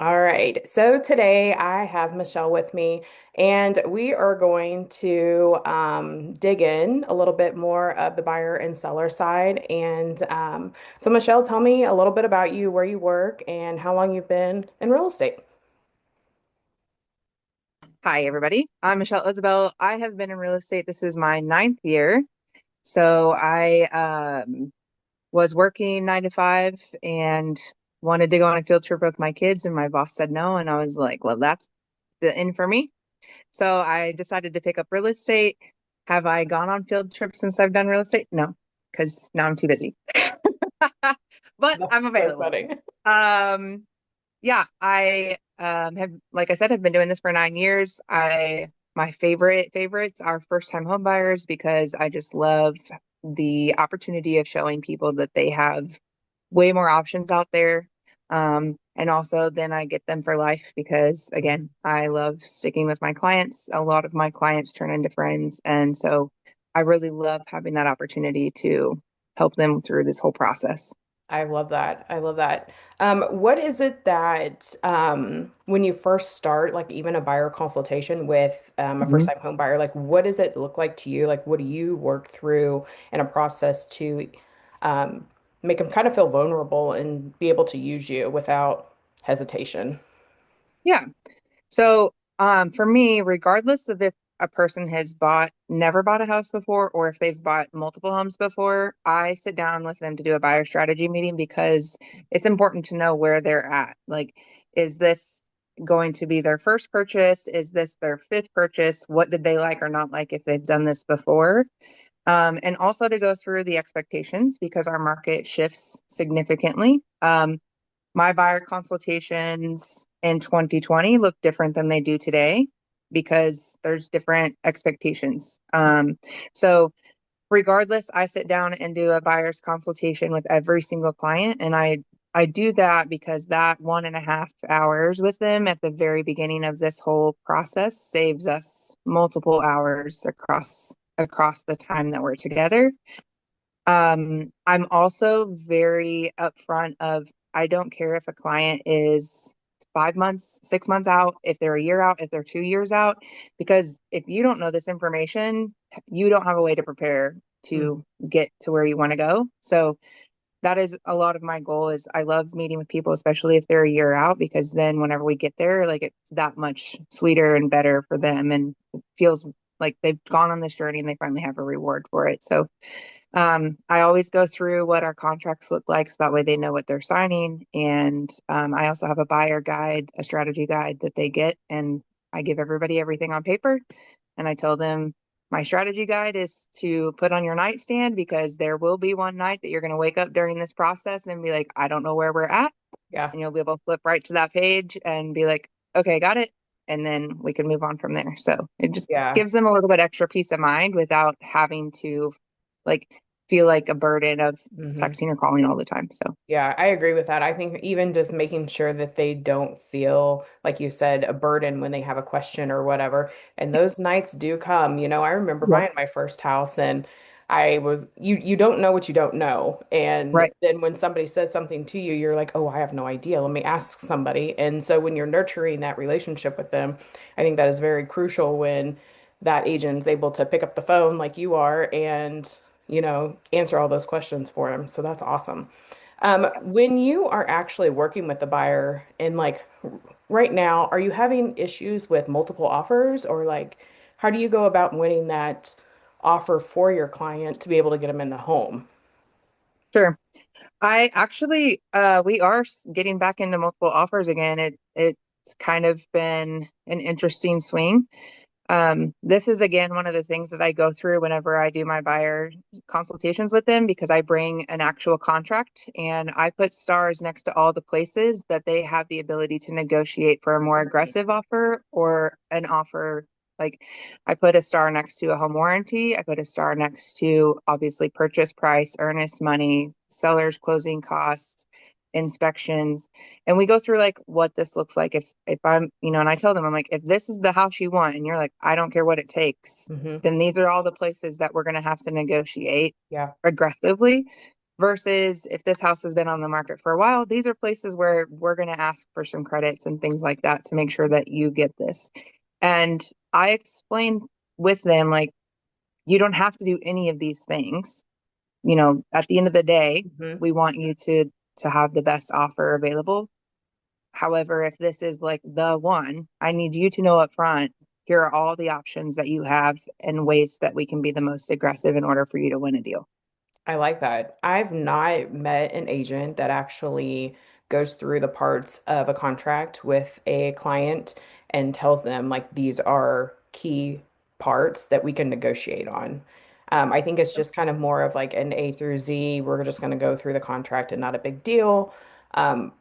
All right. So today I have Michelle with me, and we are going to dig in a little bit more of the buyer and seller side. So, Michelle, tell me a little bit about you, where you work, and how long you've been in real estate. Hi, everybody. I'm Michelle Isabell. I have been in real estate. This is my ninth year. So I was working 9 to 5 and wanted to go on a field trip with my kids, and my boss said no. And I was like, well, that's the end for me. So I decided to pick up real estate. Have I gone on field trips since I've done real estate? No, because now I'm too busy. But I'm That's so available. funny. Um, yeah, I have, like I said, have been doing this for 9 years. My favorites are first time home buyers because I just love the opportunity of showing people that they have way more options out there. And also then I get them for life because again, I love sticking with my clients. A lot of my clients turn into friends, and so I really love having that opportunity to help them through this whole process. I love that. I love that. What is it that when you first start, like even a buyer consultation with a first-time home buyer, like what does it look like to you? Like what do you work through in a process to um, make them kind of feel vulnerable and be able to use you without hesitation? Yeah. So, for me, regardless of if a person has never bought a house before, or if they've bought multiple homes before, I sit down with them to do a buyer strategy meeting because it's important to know where they're at. Like, is this going to be their first purchase? Is this their fifth purchase? What did they like or not like if they've done this before? And also to go through the expectations because our market shifts significantly. My buyer consultations in 2020 look different than they do today because there's different expectations. So regardless, I sit down and do a buyer's consultation with every single client, and I do that because that 1.5 hours with them at the very beginning of this whole process saves us multiple hours across the time that we're together. I'm also very upfront of I don't care if a client is 5 months, 6 months out, if they're a year out, if they're 2 years out, because if you don't know this information, you don't have a way to prepare Mhm. to get to where you want to go. So that is a lot of my goal is I love meeting with people, especially if they're a year out, because then whenever we get there, like it's that much sweeter and better for them and it feels like they've gone on this journey and they finally have a reward for it. So I always go through what our contracts look like so that way they know what they're signing. And I also have a buyer guide, a strategy guide that they get. And I give everybody everything on paper. And I tell them my strategy guide is to put on your nightstand because there will be one night that you're going to wake up during this process and be like, I don't know where we're at. Yeah. And you'll be able to flip right to that page and be like, okay, got it. And then we can move on from there. So it just Yeah. gives them a little bit extra peace of mind without having to like feel like a burden of Mhm. texting or calling all the time. So, Yeah, I agree with that. I think even just making sure that they don't feel, like you said, a burden when they have a question or whatever. And those nights do come. I remember yep, buying my first house and you don't know what you don't know. And right. then when somebody says something to you, you're like, oh, I have no idea. Let me ask somebody. And so when you're nurturing that relationship with them, I think that is very crucial when that agent's able to pick up the phone like you are and answer all those questions for them. So that's awesome. When you are actually working with the buyer and like right now, are you having issues with multiple offers or like how do you go about winning that offer for your client to be able to get them in the home? Sure. I actually, we are getting back into multiple offers again. It's kind of been an interesting swing. This is again one of the things that I go through whenever I do my buyer consultations with them because I bring an actual contract and I put stars next to all the places that they have the ability to negotiate for a more aggressive offer or an offer. Like I put a star next to a home warranty. I put a star next to obviously purchase price, earnest money, seller's closing costs, inspections, and we go through like what this looks like if I'm, and I tell them I'm like if this is the house you want and you're like I don't care what it takes, Hmm. then these are all the places that we're going to have to negotiate Yeah. aggressively. Versus if this house has been on the market for a while, these are places where we're going to ask for some credits and things like that to make sure that you get this. And I explained with them, like, you don't have to do any of these things. At the end of the day, Hmm. we want you to have the best offer available. However, if this is like the one, I need you to know up front, here are all the options that you have and ways that we can be the most aggressive in order for you to win a deal. I like that. I've not met an agent that actually goes through the parts of a contract with a client and tells them like these are key parts that we can negotiate on. I think it's just kind of more of like an A through Z. We're just going to go through the contract and not a big deal. Um,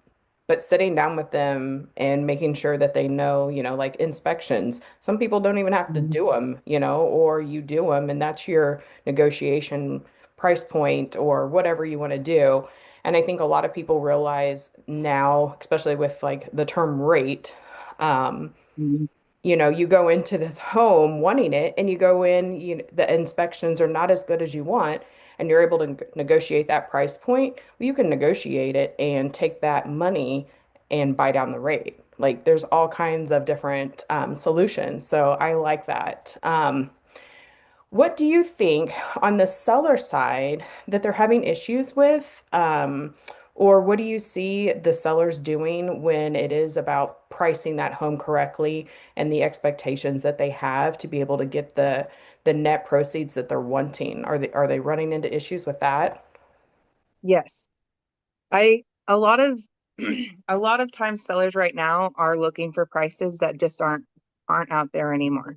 but sitting down with them and making sure that they know, like inspections. Some people don't even have to Mhm. do them, or you do them and that's your negotiation price point or whatever you want to do. And I think a lot of people realize now, especially with like the term rate, um, Mhm. you go into this home wanting it and you go in, the inspections are not as good as you want, and you're able to negotiate that price point, well, you can negotiate it and take that money and buy down the rate. Like there's all kinds of different solutions. So I like that. What do you think on the seller side that they're having issues with? Or what do you see the sellers doing when it is about pricing that home correctly and the expectations that they have to be able to get the net proceeds that they're wanting? Are they running into issues with that? Yes. I a lot of a lot of times sellers right now are looking for prices that just aren't out there anymore.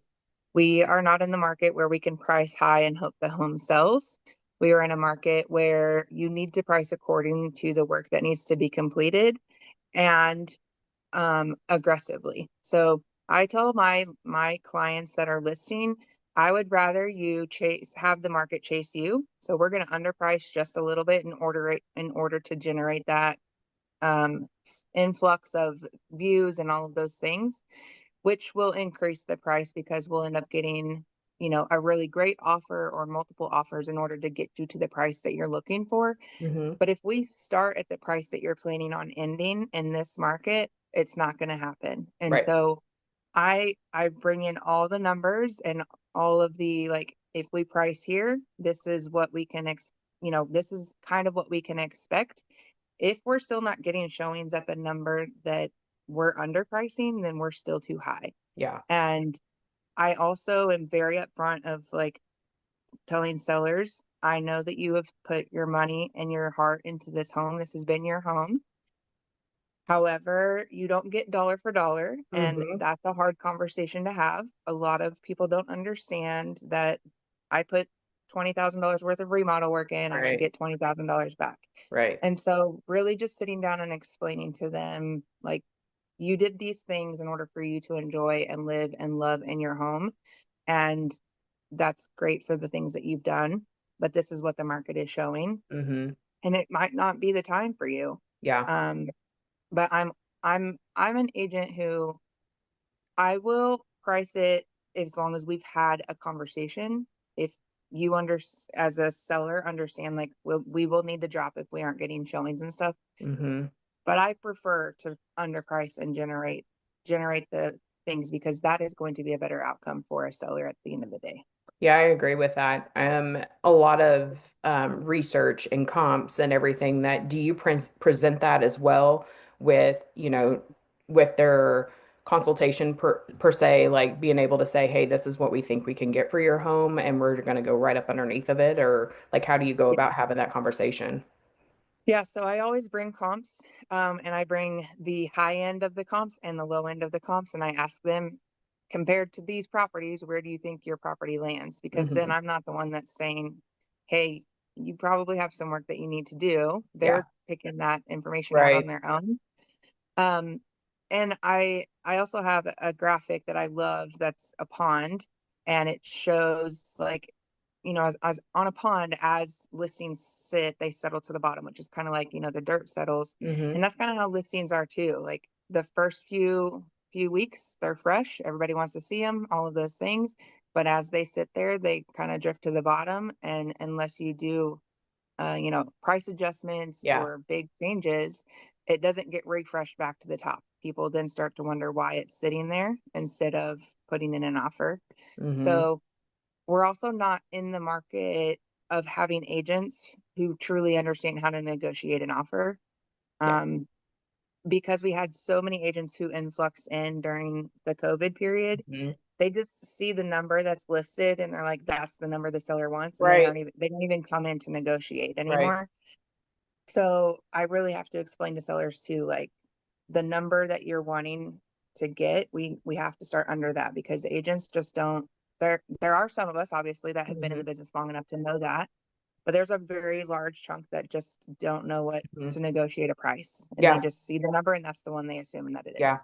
We are not in the market where we can price high and hope the home sells. We are in a market where you need to price according to the work that needs to be completed and aggressively. So I tell my clients that are listing, I would rather you have the market chase you. So we're going to underprice just a little bit in order to generate that um, influx of views and all of those things, which will increase the price because we'll end up getting, a really great offer or multiple offers in order to get you to the price that you're looking for. Hmm. But if we start at the price that you're planning on ending in this market, it's not going to happen. And Right. so I bring in all the numbers and all of the, like, if we price here, this is what we can this is kind of what we can expect. If we're still not getting showings at the number that we're underpricing, then we're still too high. Yeah. And I also am very upfront of like telling sellers, I know that you have put your money and your heart into this home. This has been your home. However, you don't get dollar for dollar, and Hmm. that's a hard conversation to have. A lot of people don't understand that I put $20,000 worth of remodel work in, I should Right. get $20,000 back. Right. And so, really, just sitting down and explaining to them, like, you did these things in order for you to enjoy and live and love in your home. And that's great for the things that you've done, but this is what the market is showing. Hmm. And it might not be the time for you. Yeah. Um, but I'm an agent who I will price it as long as we've had a conversation. If you as a seller understand, like, we will need to drop if we aren't getting showings and stuff. Hmm. But I prefer to underprice and generate the things because that is going to be a better outcome for a seller at the end of the day. Yeah, I agree with that. A lot of research and comps and everything that do you present that as well with, with their consultation per se, like being able to say, hey, this is what we think we can get for your home, and we're going to go right up underneath of it, or like how do you go about having that conversation? Yeah, so I always bring comps, and I bring the high end of the comps and the low end of the comps, and I ask them, compared to these properties, where do you think your property lands? Because then Hmm. I'm not the one that's saying, hey, you probably have some work that you need to do. Yeah. They're picking that information out on Right. their own. Um, and I also have a graphic that I love that's a pond, and it shows, like, as on a pond, as listings sit, they settle to the bottom, which is kind of like, the dirt settles. And Hmm. that's kind of how listings are too. Like the first few weeks, they're fresh, everybody wants to see them, all of those things. But as they sit there, they kind of drift to the bottom, and unless you do price adjustments Yeah. or big changes, it doesn't get refreshed back to the top. People then start to wonder why it's sitting there instead of putting in an offer. Hmm. So we're also not in the market of having agents who truly understand how to negotiate an offer. Yeah. Um, because we had so many agents who influxed in during the COVID period, Hmm. they just see the number that's listed and they're like, that's the number the seller wants, and Right. they don't even come in to negotiate Right. anymore. So I really have to explain to sellers too, like the number that you're wanting to get, we have to start under that because agents just don't. There are some of us obviously that have been in the Hmm. business long enough to know that, but there's a very large chunk that just don't know what Hmm. to negotiate a price, and they Yeah. just see the number and that's the one they assume that it Yeah. is.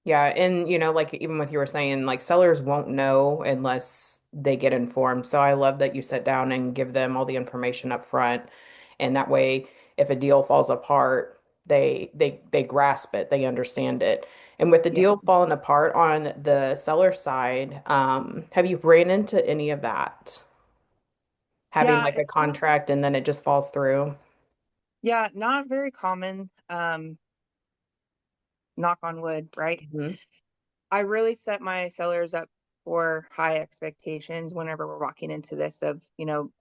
Yeah, and like even what you were saying, like sellers won't know unless they get informed. So I love that you sit down and give them all the information up front, and that way, if a deal falls apart, they grasp it, they understand it. And with the Yep. deal falling apart on the seller side, have you ran into any of that? Having Yeah, like a it's not. contract and then it just falls through? Yeah, not very common. Knock on wood, right? Hmm. I really set my sellers up for high expectations whenever we're walking into this of,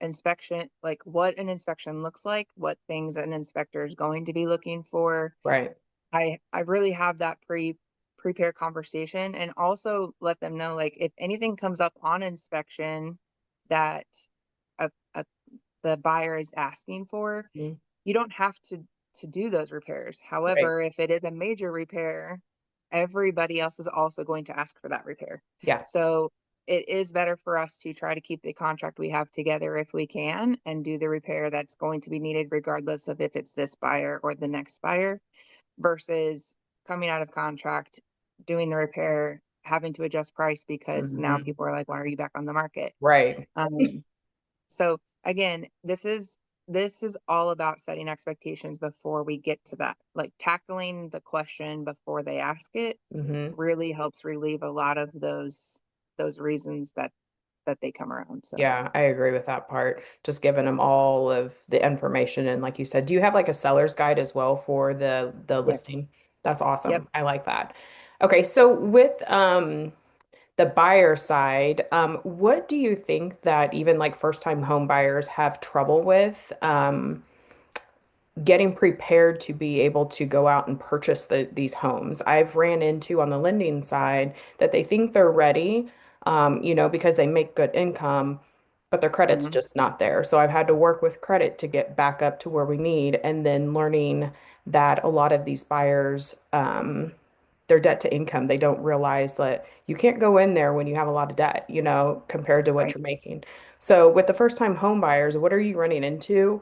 inspection, like what an inspection looks like, what things an inspector is going to be looking for. Right. I really have that prepare conversation and also let them know like if anything comes up on inspection that a, a, the buyer is asking for, Mhm. you don't have to do those repairs. Right. However, if it is a major repair, everybody else is also going to ask for that repair. Yeah. So it is better for us to try to keep the contract we have together if we can and do the repair that's going to be needed regardless of if it's this buyer or the next buyer versus coming out of contract, doing the repair, having to adjust price because now Hmm. people are like, why are you back on the market? Right. Um, so again, this is all about setting expectations before we get to that. Like tackling the question before they ask it Hmm. really helps relieve a lot of those reasons that they come around. So Yeah, I agree with that part. Just giving them all of the information. And like you said, do you have like a seller's guide as well for the yes, listing? That's yep. awesome. I like that. Okay, so with the buyer side, what do you think that even like first time home buyers have trouble with? Getting prepared to be able to go out and purchase these homes. I've ran into on the lending side that they think they're ready, because they make good income, but their credit's Hmm. just not there. So I've had to work with credit to get back up to where we need, and then learning that a lot of these buyers, their debt to income, they don't realize that you can't go in there when you have a lot of debt, compared to what Right, you're making. So with the first time home buyers, what are you running into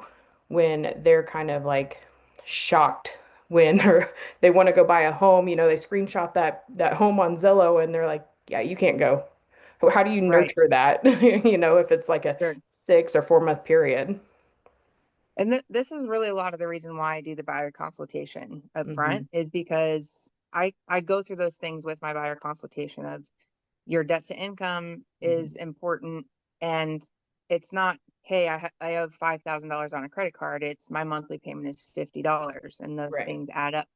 when they're kind of like shocked when they want to go buy a home, they screenshot that home on Zillow and they're like, yeah, you can't go. How do you right, nurture that, if it's like a sure. 6 or 4 month period? And this is really a lot of the reason why I do the buyer consultation up Hmm. front is because I go through those things with my buyer consultation of your debt to income is Hmm. important and it's not, hey, I owe $5,000 on a credit card. It's my monthly payment is $50 and those Right. things add up.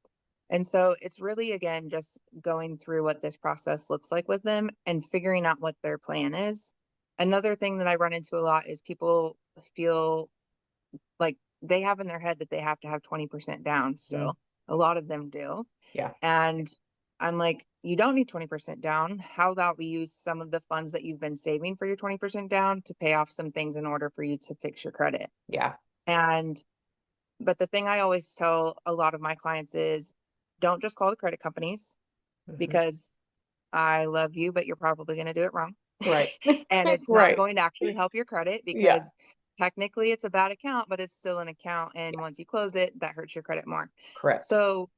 And so it's really, again, just going through what this process looks like with them and figuring out what their plan is. Another thing that I run into a lot is people feel like they have in their head that they have to have 20% down Mhm. still. A lot of them do. Yeah. And I'm like, you don't need 20% down. How about we use some of the funds that you've been saving for your 20% down to pay off some things in order for you to fix your credit? Yeah. And, but the thing I always tell a lot of my clients is don't just call the credit companies Hmm. because I love you, but you're probably going to do it wrong. Right. And it's not Right. going to actually help your credit Yeah. because technically it's a bad account, but it's still an account. And once you close it, that hurts your credit more. Correct. So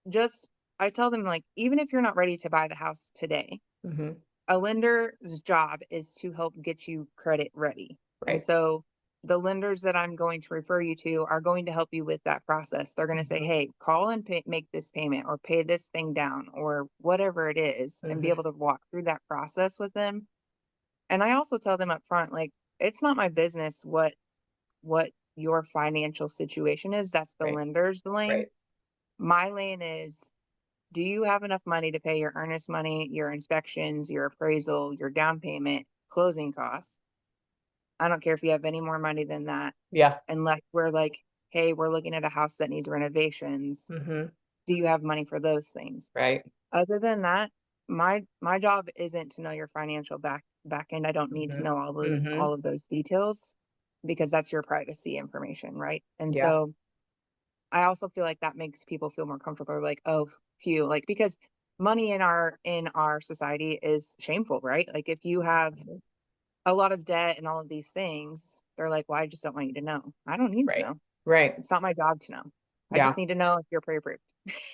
just, I tell them, like, even if you're not ready to buy the house today, Hmm. a lender's job is to help get you credit ready. And Right. so the lenders that I'm going to refer you to are going to help you with that process. They're going to say, Hmm. hey, call and make this payment or pay this thing down or whatever it is, and be Hmm. able to walk through that process with them. And I also tell them up front, like, it's not my business what your financial situation is. That's the Right. lender's lane. Right. My lane is, do you have enough money to pay your earnest money, your inspections, your appraisal, your down payment, closing costs? I don't care if you have any more money than that, Yeah. unless we're like, hey, we're looking at a house that needs renovations. Hmm. Do you have money for those things? Right. Other than that, my job isn't to know your financial back end. I don't need to Hmm. know Hmm. all of those details because that's your privacy information, right? And Yeah. so I also feel like that makes people feel more comfortable, like, oh, phew, like because money in our society is shameful, right? Like if you have a lot of debt and all of these things, they're like, well, I just don't want you to know. I don't need to Right. know. Right. It's not my job to know. I Yeah. just need to know if you're pre-approved.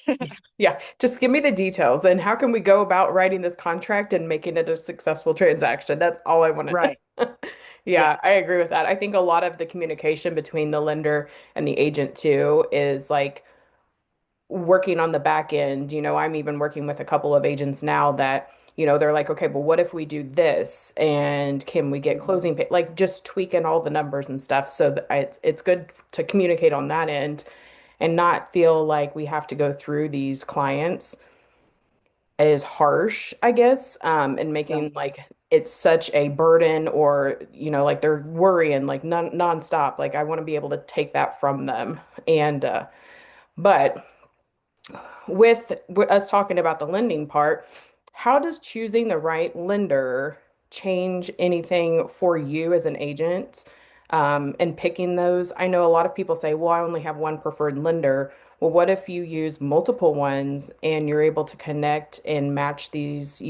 Yeah. Yeah. Just give me the details and how can we go about writing this contract and making it a successful transaction? That's all I want to. Right. Yeah, Yes. I agree with that. I think a lot of the communication between the lender and the agent too is like working on the back end. I'm even working with a couple of agents now that, they're like, okay, but what if we do this? And can we get Mhm. closing pay? Like just tweaking all the numbers and stuff. So that it's good to communicate on that end and not feel like we have to go through these clients is harsh, I guess, and Yeah. making like it's such a burden or, like they're worrying like nonstop. Like I want to be able to take that from them. But with us talking about the lending part, how does choosing the right lender change anything for you as an agent, and picking those? I know a lot of people say, well, I only have one preferred lender. Well, what if you use multiple ones and you're able to connect and match these,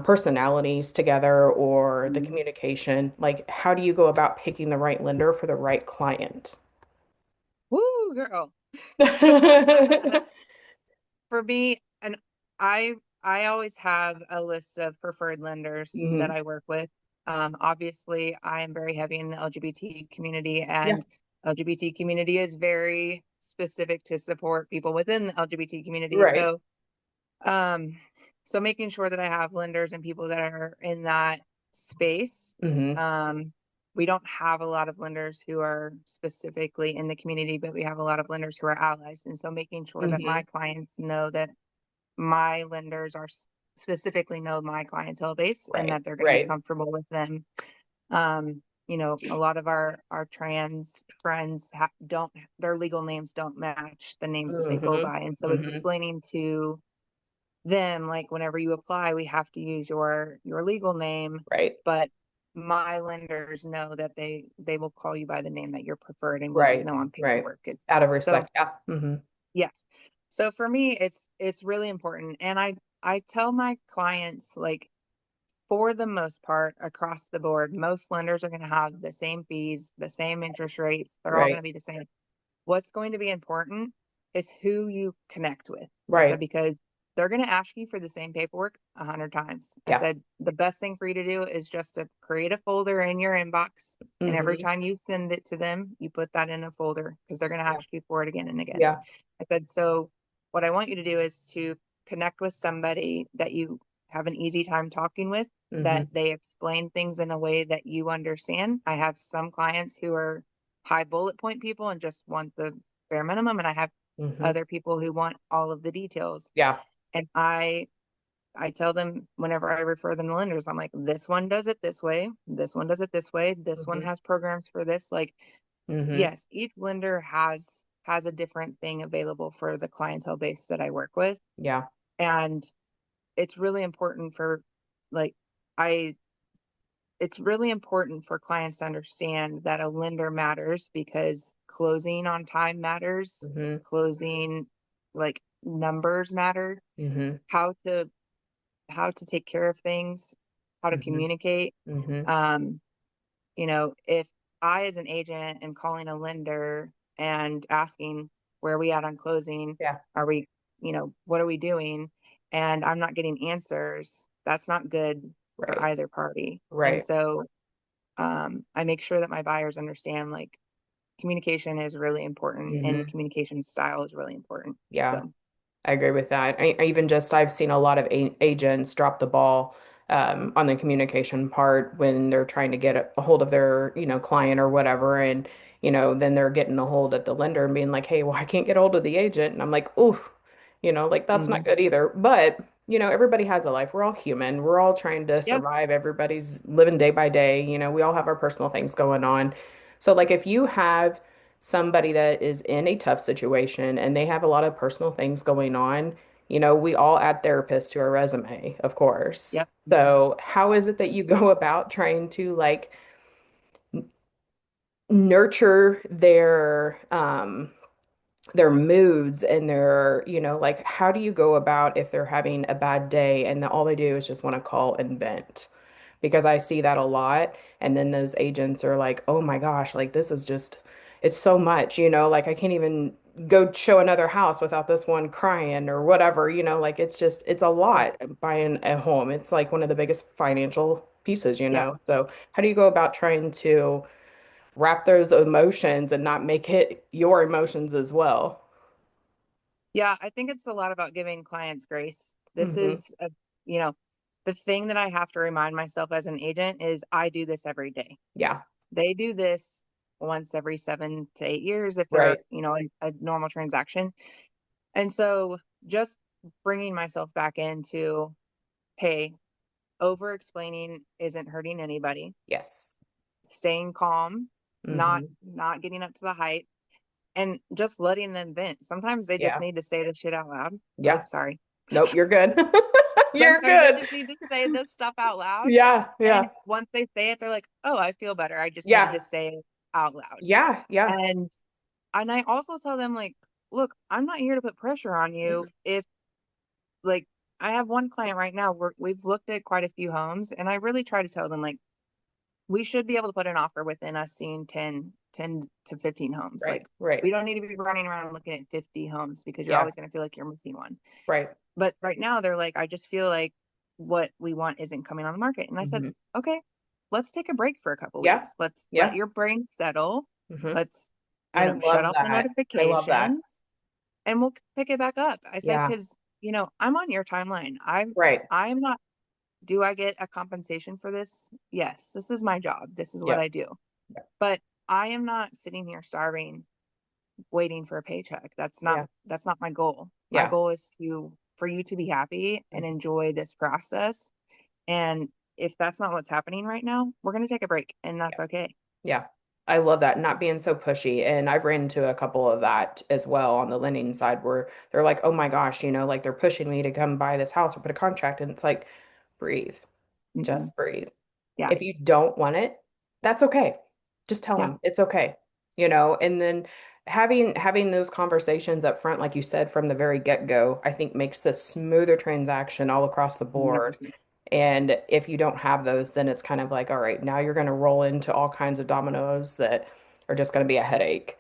personalities together or the Mhm. communication? Like, how do you go about picking the right lender for the right client? Woo, girl. For me, and I I always have a list of preferred lenders that Hmm. I work with. Obviously, I am very heavy in the LGBT community, Yeah. and LGBT community is very specific to support people within the LGBT community. Right. Um, so making sure that I have lenders and people that are in that space. Hmm. Um, we don't have a lot of lenders who are specifically in the community, but we have a lot of lenders who are allies. And so making sure that Hmm. my clients know that my lenders are specifically know my clientele base and Right. that they're going to be Right. comfortable with them. A lot of our trans friends don't their legal names don't match the names that they go Hmm. by, and so Hmm. explaining to them like whenever you apply, we have to use your legal name, Right. but my lenders know that they will call you by the name that you're preferred, and we just Right. know on Right. paperwork it's Out of this. So respect. Yeah. Hmm. yes. So for me, it's really important. And I tell my clients, like, for the most part, across the board, most lenders are going to have the same fees, the same interest rates. They're all going Right. to be the same. What's going to be important is who you connect with. I said, Right. because they're going to ask you for the same paperwork 100 times. I Yeah. said, the best thing for you to do is just to create a folder in your inbox. And every Hmm. time you send it to them, you put that in a folder because they're going to Yeah. ask you for it again and again. Yeah. I said, so what I want you to do is to connect with somebody that you have an easy time talking with, Hmm. that they explain things in a way that you understand. I have some clients who are high bullet point people and just want the bare minimum, and I have Hmm. other people who want all of the details. Yeah. And I tell them whenever I refer them to lenders, I'm like, this one does it this way, this one does it this way, this one Hmm. has programs for this. Like, Hmm. yes, each lender has a different thing available for the clientele base that I work with. Yeah. And it's really important for like I it's really important for clients to understand that a lender matters because closing on time matters, Hmm. closing like numbers matter, Hmm. how to take care of things, how to Hmm. communicate. Hmm. Um, if I as an agent am calling a lender and asking where are we at on closing, Yeah. are we, what are we doing? And I'm not getting answers, that's not good for Right. either party. And Right. so I make sure that my buyers understand like communication is really important and Hmm. communication style is really important. Yeah. So, I agree with that. I've seen a lot of agents drop the ball, on the communication part when they're trying to get a hold of their, client or whatever. And then they're getting a hold of the lender and being like, hey, well, I can't get hold of the agent. And I'm like, ooh, like that's not Hmm. good either. But, everybody has a life. We're all human. We're all trying to Yeah. survive. Everybody's living day by day. We all have our personal things going on. So, like, if you have somebody that is in a tough situation and they have a lot of personal things going on, we all add therapists to our resume, of course. Yep. Hmm. So, how is it that you go about trying to like nurture their moods and like how do you go about if they're having a bad day and all they do is just want to call and vent? Because I see that a lot. And then those agents are like, oh my gosh, like this is just, it's so much, like I can't even go show another house without this one crying or whatever, like it's just, it's a Yeah. lot buying a home. It's like one of the biggest financial pieces, Yeah. So how do you go about trying to wrap those emotions and not make it your emotions as well? Yeah, I think it's a lot about giving clients grace. This Hmm. is you know, the thing that I have to remind myself as an agent is I do this every day. Yeah, They do this once every 7 to 8 years if they're, right. a normal transaction. And so just bringing myself back into, hey, over explaining isn't hurting anybody. Yes. Staying calm, not Hmm. not getting up to the height, and just letting them vent. Sometimes they just Yeah. need to say the shit out loud. Oh, Yeah. sorry. Nope, you're good. You're Sometimes they good. just need to say this stuff out loud. Yeah, And yeah. once they say it, they're like, oh, I feel better. I just needed Yeah. to say it out loud. Yeah, yeah. And I also tell them like, look, I'm not here to put pressure on you. Mm. If like I have one client right now where we've looked at quite a few homes and I really try to tell them like we should be able to put an offer within us seeing 10 to 15 homes. Right, Like right. we don't need to be running around looking at 50 homes because you're Yeah, always going to feel like you're missing one. right. But right now they're like, I just feel like what we want isn't coming on the market. And I said, Hmm. okay, let's take a break for a couple Yeah, weeks. Let's let yeah. your brain settle. Hmm. Let's, I shut love off the that. I love that. notifications and we'll pick it back up. I said, Yeah, because, I'm on your timeline. right. I'm not, do I get a compensation for this? Yes, this is my job. This is what Yep. I do. Yep. But I am not sitting here starving, waiting for a paycheck. Yeah, That's not my goal. My yeah. goal is for you to be happy and Mhm. enjoy this process. And if that's not what's happening right now, we're going to take a break and Yeah, that's okay. yeah. I love that, not being so pushy. And I've ran into a couple of that as well on the lending side where they're like, oh my gosh, like they're pushing me to come buy this house or put a contract. And it's like, breathe, Mm-mm. just breathe. Yeah. If you don't want it, that's okay. Just tell Yeah. them it's okay. And then having those conversations up front, like you said, from the very get-go, I think makes this smoother transaction all across the board. 100%. And if you don't have those, then it's kind of like, all right, now you're going to roll into all kinds of dominoes that are just going to be a headache.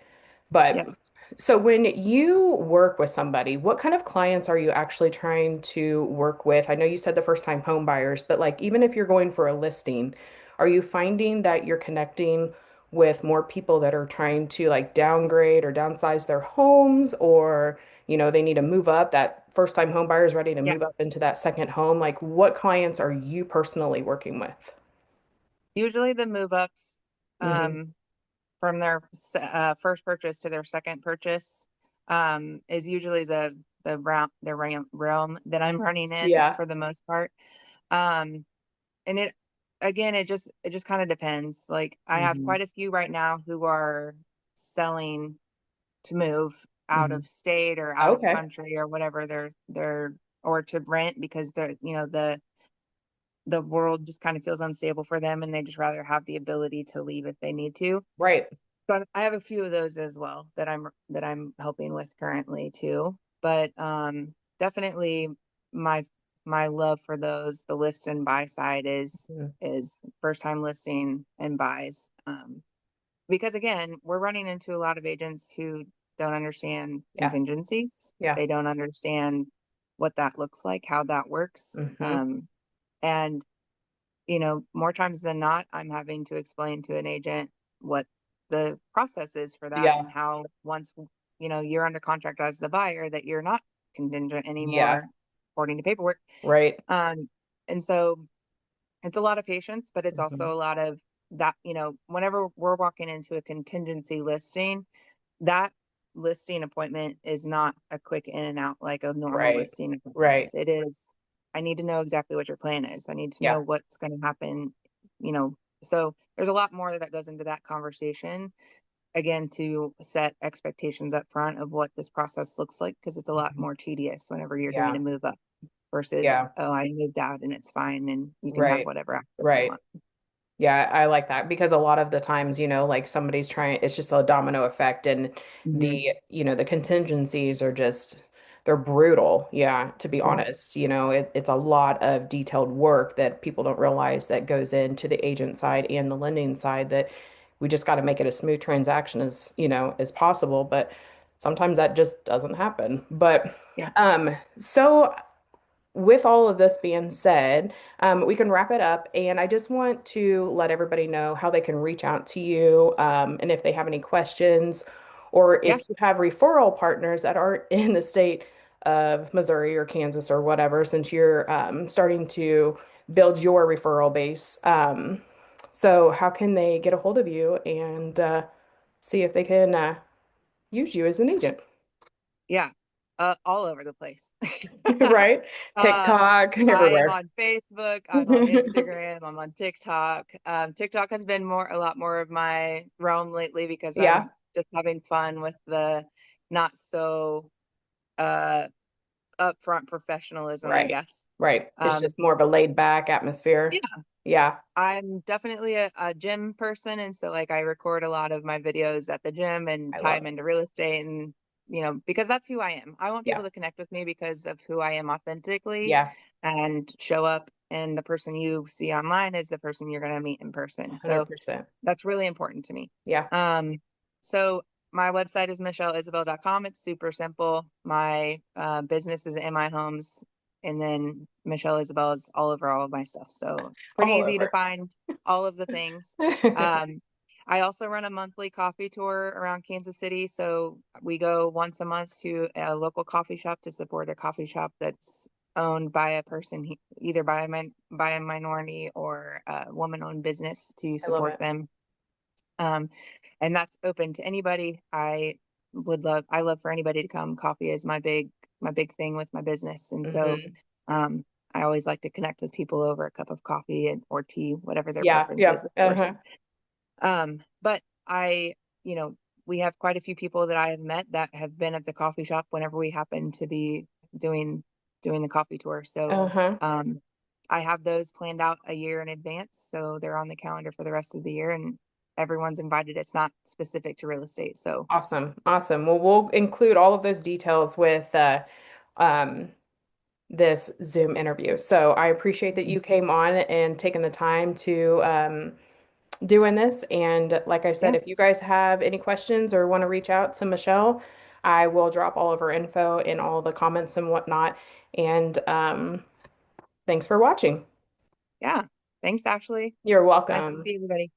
But Yep. so when you work with somebody, what kind of clients are you actually trying to work with? I know you said the first time home buyers, but like even if you're going for a listing, are you finding that you're connecting with more people that are trying to like downgrade or downsize their homes or they need to move up, that first time home buyers ready to Yeah. move up into that second home? Like what clients are you personally working with? Usually the move ups, Hmm. um, from their first purchase to their second purchase, is usually the realm that I'm running in Yeah. for the most part. Um, and it again, it just kind of depends. Like I have Hmm. quite a few right now who are selling to move out Hmm. of state or out of Okay. country or whatever they're or to rent because they're the world just kind of feels unstable for them and they just rather have the ability to leave if they need to. Right. So I have a few of those as well that I'm helping with currently too. But definitely my my love for those, the list and buy side Mhm. is first time listing and buys. Because again, we're running into a lot of agents who don't understand Yeah. contingencies. Yeah. They don't understand what that looks like, how that works. Hmm. And more times than not, I'm having to explain to an agent what the process is for that and Yeah. how once, you're under contract as the buyer that you're not contingent Yeah. anymore according to paperwork. Right. Um, and so it's a lot of patience, but it's Hmm. also a lot of that, whenever we're walking into a contingency listing, that listing appointment is not a quick in and out like a normal Right. listing appointment is. Right. It is, I need to know exactly what your plan is. I need to know Yeah. what's going to happen, you know. So there's a lot more that goes into that conversation. Again, to set expectations up front of what this process looks like, because it's a lot Mhm. more tedious whenever you're doing Yeah. a move up versus, Yeah. oh, I moved out and it's fine and you can have Right. whatever access you Right. want. Yeah, I like that because a lot of the times, like somebody's trying, it's just a domino effect and Hmm. the contingencies are just, they're brutal. Yeah, to be Yeah. honest, it's a lot of detailed work that people don't realize that goes into the agent side and the lending side that we just got to make it a smooth transaction as possible. But sometimes that just doesn't happen. But, Yeah. so with all of this being said, we can wrap it up. And I just want to let everybody know how they can reach out to you, and if they have any questions, or Yeah. if you have referral partners that aren't in the state of Missouri or Kansas or whatever, since you're starting to build your referral base. So how can they get a hold of you and see if they can use you as an agent? Yeah. All over the place. Right? Um, TikTok, I am everywhere. on Facebook, I'm on Instagram, I'm on TikTok. TikTok has been a lot more of my realm lately because Yeah. I'm just having fun with the not so uh upfront professionalism, I Right. guess. Right. It's Um, just more of a laid back atmosphere. yeah, Yeah. I'm definitely a gym person, and so like I record a lot of my videos at the gym and I tie love them it. into real estate, and because that's who I am. I want Yeah. people to connect with me because of who I am authentically, Yeah. and show up. And the person you see online is the person you're going to meet in person. So 100%. that's really important to me. Yeah. Um, so my website is michelleisabell.com. It's super simple. My business is in my homes, and then Michelle Isabell is all over all of my stuff. So pretty All easy to over. find all of the things. Um, I also run a monthly coffee tour around Kansas City. So we go once a month to a local coffee shop to support a coffee shop that's owned by a person, either by a minority or a woman-owned business, to I love support it. them. Um, and that's open to anybody. I love for anybody to come. Coffee is my big thing with my business. And so, Hmm. um, I always like to connect with people over a cup of coffee or tea, whatever their Yeah. preference is, Yeah. of course. Uh-huh. But you know, we have quite a few people that I have met that have been at the coffee shop whenever we happen to be doing doing the coffee tour. So, Uh-huh. um, I have those planned out a year in advance, so they're on the calendar for the rest of the year, and everyone's invited. It's not specific to real estate. So, Awesome. Awesome. Well, we'll include all of those details with um, this Zoom interview. So I appreciate that you came on and taking the time to doing this. And like I said, yeah, if you guys have any questions or want to reach out to Michelle, I will drop all of her info in all the comments and whatnot. And thanks for watching. yeah. Thanks, Ashley. You're Nice to welcome. see everybody.